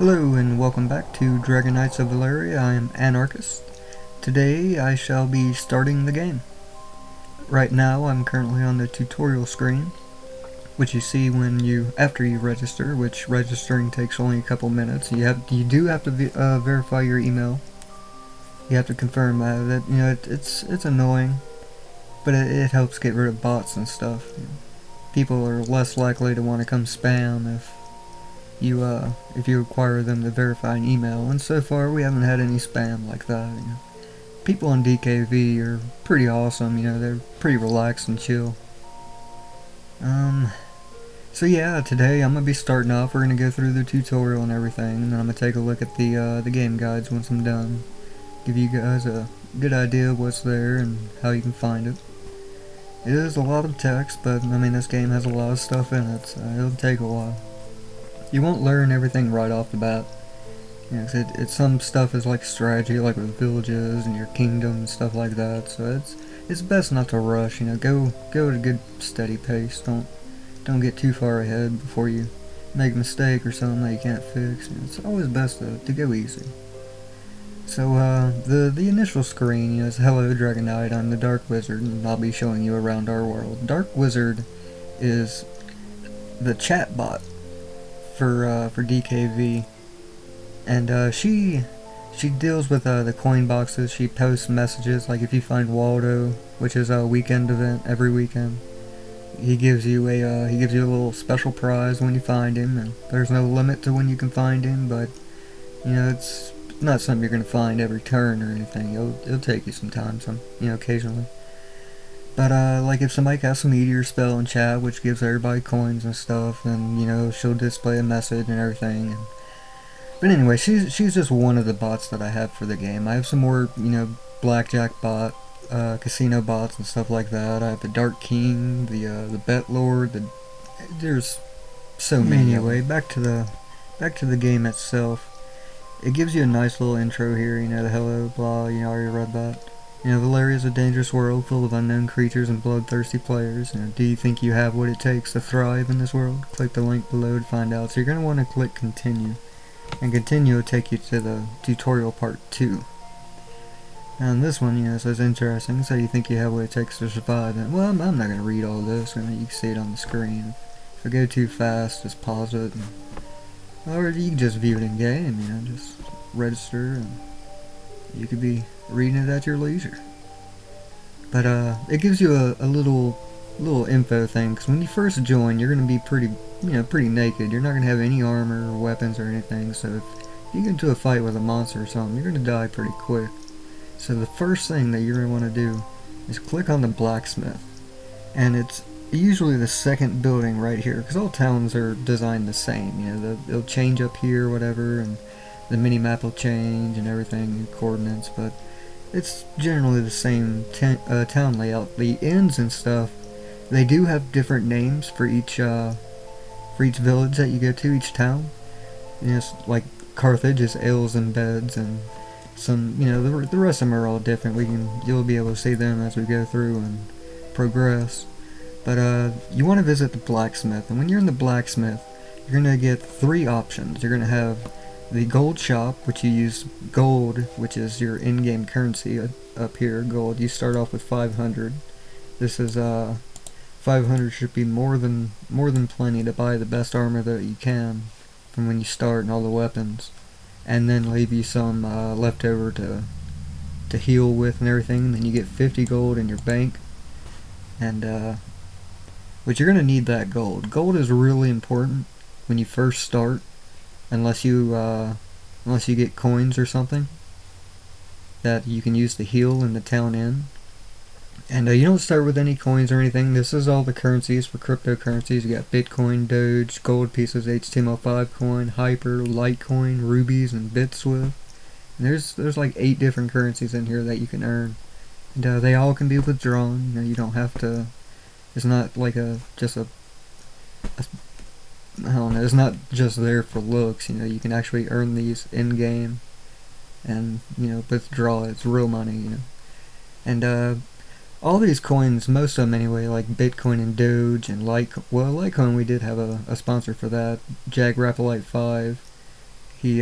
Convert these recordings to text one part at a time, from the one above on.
Hello and welcome back to Dragon Knights of Valeria. I am Anarchist. Today I shall be starting the game. Right now I'm currently on the tutorial screen, which you see after you register, which registering takes only a couple minutes. You do have to verify your email. You have to confirm that it's annoying, but it helps get rid of bots and stuff. People are less likely to want to come spam if you require them to verify an email, and so far we haven't had any spam like that. People on DKV are pretty awesome. They're pretty relaxed and chill. So yeah, today I'm gonna be starting off. We're gonna go through the tutorial and everything, and then I'm gonna take a look at the game guides once I'm done. Give you guys a good idea of what's there and how you can find it. It is a lot of text, but I mean this game has a lot of stuff in it, so it'll take a while. You won't learn everything right off the bat. Some stuff is like strategy, like with villages and your kingdom and stuff like that. So it's best not to rush. Go at a good steady pace. Don't get too far ahead before you make a mistake or something that you can't fix. It's always best to go easy. So the initial screen is hello Dragon Knight. I'm the Dark Wizard, and I'll be showing you around our world. Dark Wizard is the chat bot for DKV, and she deals with the coin boxes. She posts messages, like if you find Waldo, which is a weekend event every weekend, he gives you a little special prize when you find him, and there's no limit to when you can find him, but it's not something you're gonna find every turn or anything. It'll take you some time, occasionally. But like if somebody casts a meteor spell in chat, which gives everybody coins and stuff, and she'll display a message and everything. But anyway, she's just one of the bots that I have for the game. I have some more blackjack bot, casino bots and stuff like that. I have the Dark King, the Bet Lord. There's so many. Anyway, back to the game itself. It gives you a nice little intro here. The hello, blah. I already read that. Valeria is a dangerous world full of unknown creatures and bloodthirsty players. Do you think you have what it takes to thrive in this world? Click the link below to find out. So you're going to want to click continue. And continue will take you to the tutorial part 2. Now in this one, it says interesting. So you think you have what it takes to survive. And, well, I'm not going to read all this. You can see it on the screen. If I go too fast, just pause it. Or you can just view it in game, just register and you could be reading it at your leisure. But it gives you a little info thing, because when you first join, you're going to be pretty naked. You're not going to have any armor or weapons or anything, so if you get into a fight with a monster or something, you're going to die pretty quick. So the first thing that you're going to want to do is click on the blacksmith, and it's usually the second building right here, because all towns are designed the same. They'll change up here, whatever, and the mini-map will change and everything, coordinates, but it's generally the same town layout. The inns and stuff, they do have different names for each village that you go to, each town. Like Carthage is ales and beds, and some, the rest of them are all different. You'll be able to see them as we go through and progress. But you want to visit the blacksmith, and when you're in the blacksmith, you're going to get 3 options. You're going to have the gold shop, which you use gold, which is your in-game currency up here, gold. You start off with 500. This is 500 should be more than plenty to buy the best armor that you can from when you start and all the weapons, and then leave you some left over to heal with and everything. And then you get 50 gold in your bank, and but you're gonna need that gold. Gold is really important when you first start. Unless you get coins or something that you can use to heal in the town inn. And you don't start with any coins or anything. This is all the currencies for cryptocurrencies. You got Bitcoin, Doge, gold pieces, HTML5 coin, Hyper, Litecoin, rubies, and Bitswift. And there's like 8 different currencies in here that you can earn. And they all can be withdrawn. You don't have to. It's not like I don't know, it's not just there for looks. You can actually earn these in game and withdraw it. It's real money. And all these coins, most of them anyway, like Bitcoin and Doge and Litecoin. Well, Litecoin, we did have a sponsor for that. Jag Rapalite 5. he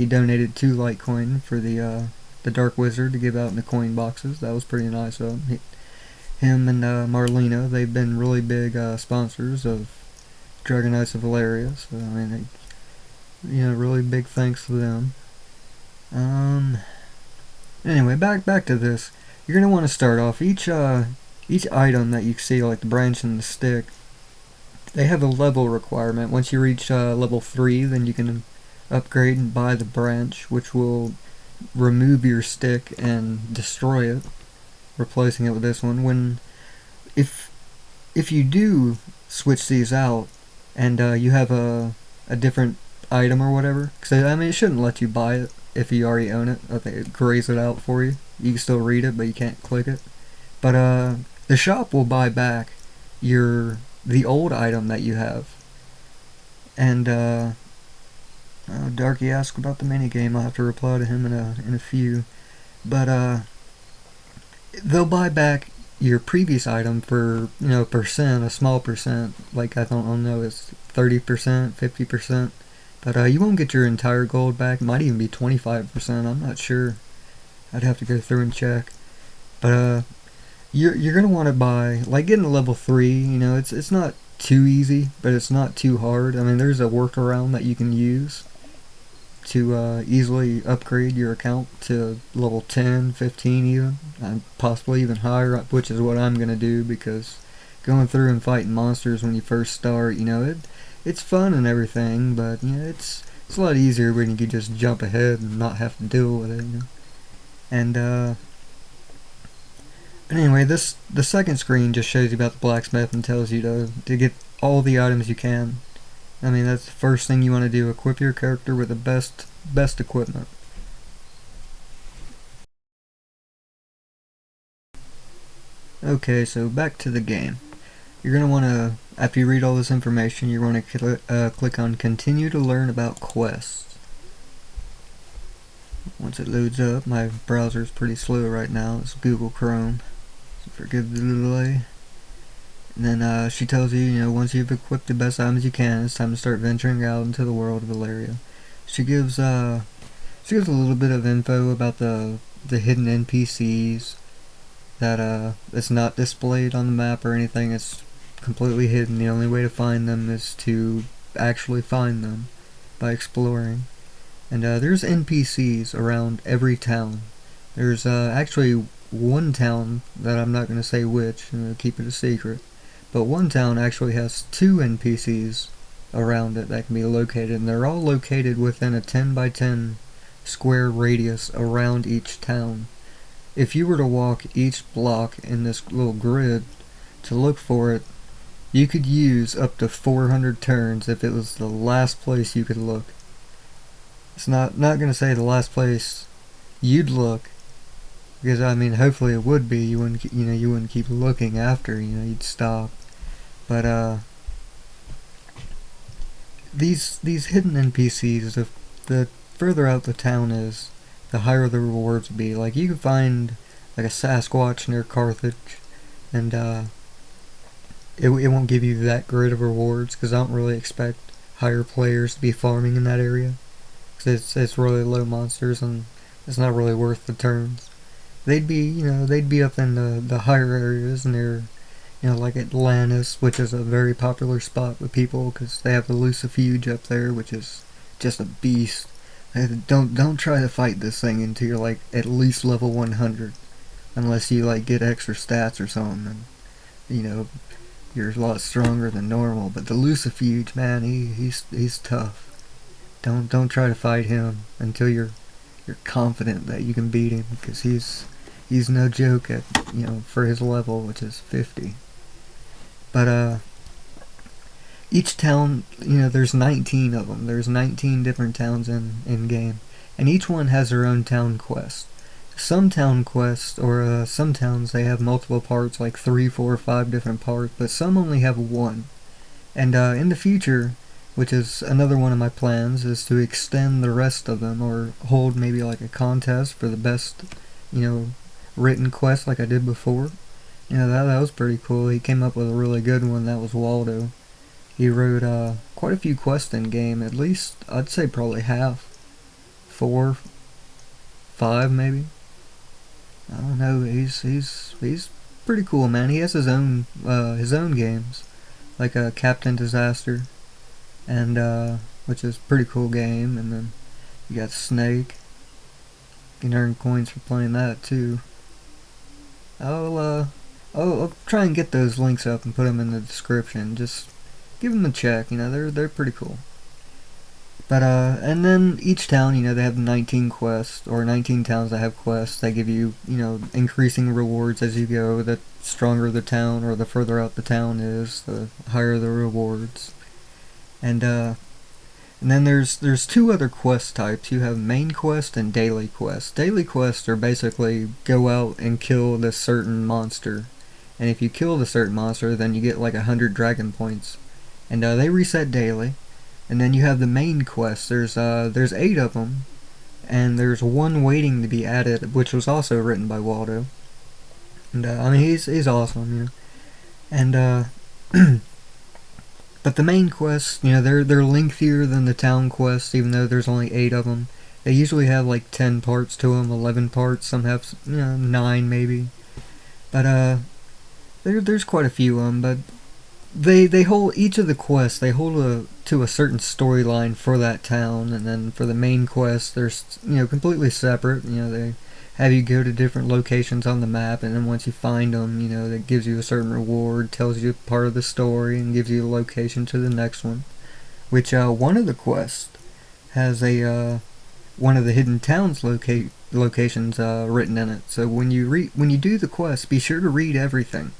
donated 2 Litecoin for the Dark Wizard to give out in the coin boxes. That was pretty nice of him. Him and Marlena, they've been really big sponsors of Dragon Knights of Valeria. So I mean, really big thanks to them. Anyway, back to this. You're gonna want to start off each item that you see, like the branch and the stick. They have a level requirement. Once you reach level 3, then you can upgrade and buy the branch, which will remove your stick and destroy it, replacing it with this one. If you do switch these out and you have a different item or whatever, because I mean, it shouldn't let you buy it if you already own it. I think it grays it out for you. You can still read it, but you can't click it. But the shop will buy back the old item that you have. And Darky asked about the minigame. I'll have to reply to him in a few. But they'll buy back your previous item for percent, a small percent. Like I don't know, it's 30%, 50%. But you won't get your entire gold back. It might even be 25%. I'm not sure. I'd have to go through and check. But you're gonna want to buy, like, getting to level 3. It's not too easy, but it's not too hard. I mean, there's a workaround that you can use to easily upgrade your account to level 10, 15 even, and possibly even higher, which is what I'm gonna do, because going through and fighting monsters when you first start, it's fun and everything, but it's a lot easier when you can just jump ahead and not have to deal with it. And but anyway, the second screen just shows you about the blacksmith and tells you to get all the items you can. I mean, that's the first thing you want to do. Equip your character with the best equipment. Okay, so back to the game. You're going to want to, after you read all this information, you're going to click on Continue to learn about quests. Once it loads up, my browser's pretty slow right now. It's Google Chrome, so forgive the delay. And then she tells you, once you've equipped the best items you can, it's time to start venturing out into the world of Valeria. She gives a little bit of info about the hidden NPCs that it's not displayed on the map or anything. It's completely hidden. The only way to find them is to actually find them by exploring. And there's NPCs around every town. There's actually one town that I'm not going to say which, keep it a secret. But one town actually has 2 NPCs around it that can be located, and they're all located within a 10 by 10 square radius around each town. If you were to walk each block in this little grid to look for it, you could use up to 400 turns if it was the last place you could look. It's not going to say the last place you'd look, because I mean, hopefully it would be. You wouldn't keep looking after. You'd stop. But these hidden NPCs, the further out the town is, the higher the rewards would be. Like, you could find like a Sasquatch near Carthage, and it won't give you that great of rewards, because I don't really expect higher players to be farming in that area, because it's really low monsters and it's not really worth the turns. They'd be up in the higher areas near, like Atlantis, which is a very popular spot with people because they have the Lucifuge up there, which is just a beast. Don't try to fight this thing until you're like at least level 100, unless you like get extra stats or something. And, you're a lot stronger than normal. But the Lucifuge, man, he's tough. Don't try to fight him until you're confident that you can beat him, because he's no joke at for his level, which is 50. But each town, there's 19 of them. There's 19 different towns in game, and each one has their own town quest. Some town quests, or some towns, they have multiple parts, like 3, 4, 5 different parts, but some only have one. And in the future, which is another one of my plans, is to extend the rest of them, or hold maybe like a contest for the best, written quest like I did before. That was pretty cool. He came up with a really good one. That was Waldo. He wrote quite a few quests in game. At least I'd say probably half, 4, 5 maybe. I don't know. He's pretty cool, man. He has his own games, like Captain Disaster, and which is a pretty cool game. And then you got Snake. You can earn coins for playing that too. I'll try and get those links up and put them in the description. Just give them a check. You know, they're pretty cool. But and then each town, you know, they have 19 quests, or 19 towns that have quests. They give you, you know, increasing rewards as you go. The stronger the town, or the further out the town is, the higher the rewards. And then there's two other quest types. You have main quest and daily quest. Daily quests are basically go out and kill this certain monster, and if you kill the certain monster, then you get like 100 dragon points, and they reset daily. And then you have the main quest. There's 8 of them, and there's one waiting to be added, which was also written by Waldo. And I mean, he's awesome, you know. And but the main quests, you know, they're lengthier than the town quests, even though there's only 8 of them. They usually have like 10 parts to them, 11 parts. Some have, you know, 9 maybe. But there's quite a few of them. But they hold each of the quests. They hold to a certain storyline for that town, and then for the main quest, they're, you know, completely separate. You know, they have you go to different locations on the map, and then once you find them, you know, that gives you a certain reward, tells you part of the story, and gives you a location to the next one. Which one of the quests has a one of the hidden towns locations written in it. So when you do the quest, be sure to read everything.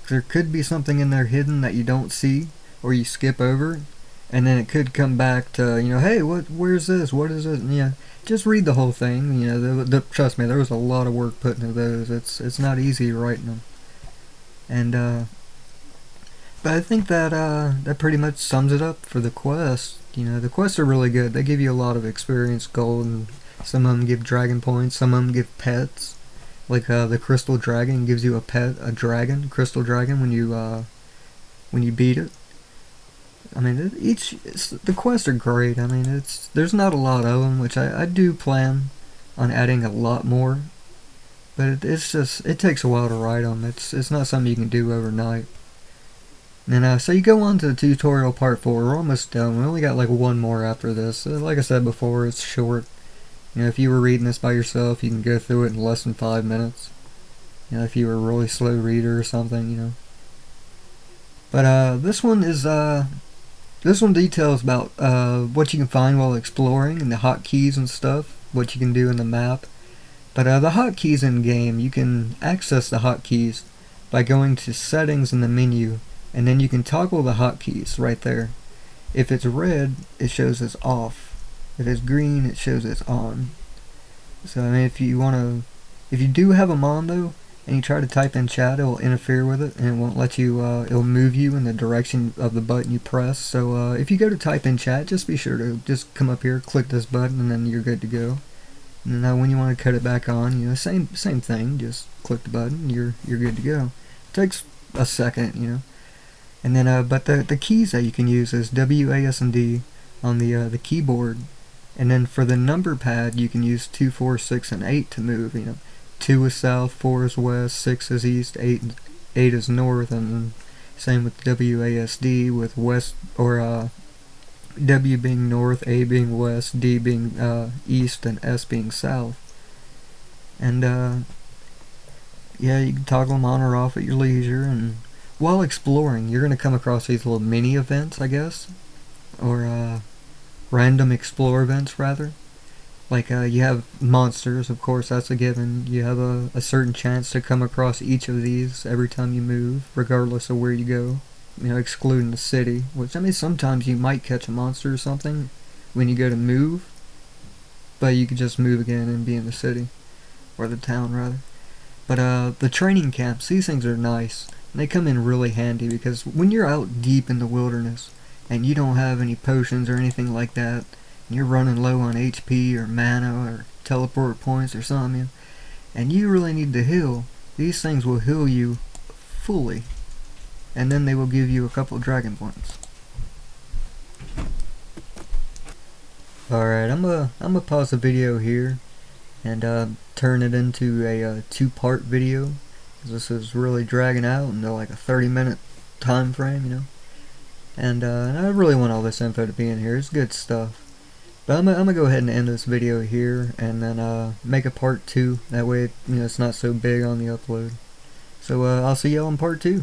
There could be something in there hidden that you don't see, or you skip over, and then it could come back to, you know, hey, where's this? What is it? And yeah, just read the whole thing. You know, trust me, there was a lot of work put into those. It's not easy writing them. And but I think that that pretty much sums it up for the quest. You know, the quests are really good. They give you a lot of experience gold, and some of them give dragon points. Some of them give pets. Like the crystal dragon gives you a pet, a dragon, crystal dragon, when you beat it. I mean, the quests are great. I mean, there's not a lot of them, which I do plan on adding a lot more. But it takes a while to write them. It's not something you can do overnight. And so you go on to the tutorial part 4. We're almost done. We only got like one more after this. Like I said before, it's short. You know, if you were reading this by yourself, you can go through it in less than 5 minutes. You know, if you were a really slow reader or something, you know. But this one details about what you can find while exploring, and the hotkeys and stuff, what you can do in the map. But the hotkeys in game, you can access the hotkeys by going to settings in the menu, and then you can toggle the hotkeys right there. If it's red, it shows as off. If it's green, it shows it's on. So I mean, if you do have them on though, and you try to type in chat, it will interfere with it, and it won't let you. It'll move you in the direction of the button you press. So if you go to type in chat, just be sure to just come up here, click this button, and then you're good to go. And then when you want to cut it back on, you know, same thing. Just click the button, you're good to go. It takes a second, you know. And then but the keys that you can use is W, A, S, and D on the keyboard. And then for the number pad, you can use 2, 4, 6, and 8 to move. You know, 2 is south, 4 is west, 6 is east, 8 is north, and then same with WASD, with west, or W being north, A being west, D being east, and S being south. And yeah, you can toggle them on or off at your leisure. And while exploring, you're gonna come across these little mini events, I guess, or random explore events rather. Like you have monsters, of course, that's a given. You have a certain chance to come across each of these every time you move, regardless of where you go. You know, excluding the city, which, I mean, sometimes you might catch a monster or something when you go to move, but you could just move again and be in the city, or the town rather. But the training camps, these things are nice, and they come in really handy, because when you're out deep in the wilderness and you don't have any potions or anything like that, and you're running low on HP or mana or teleport points or something, and you really need to heal, these things will heal you fully, and then they will give you a couple dragon points. Alright, I'm gonna pause the video here and turn it into a two-part video, because this is really dragging out into like a 30-minute time frame, you know. And I really want all this info to be in here. It's good stuff. But I'm gonna go ahead and end this video here, and then make a part 2. That way, you know, it's not so big on the upload. So I'll see y'all in part 2.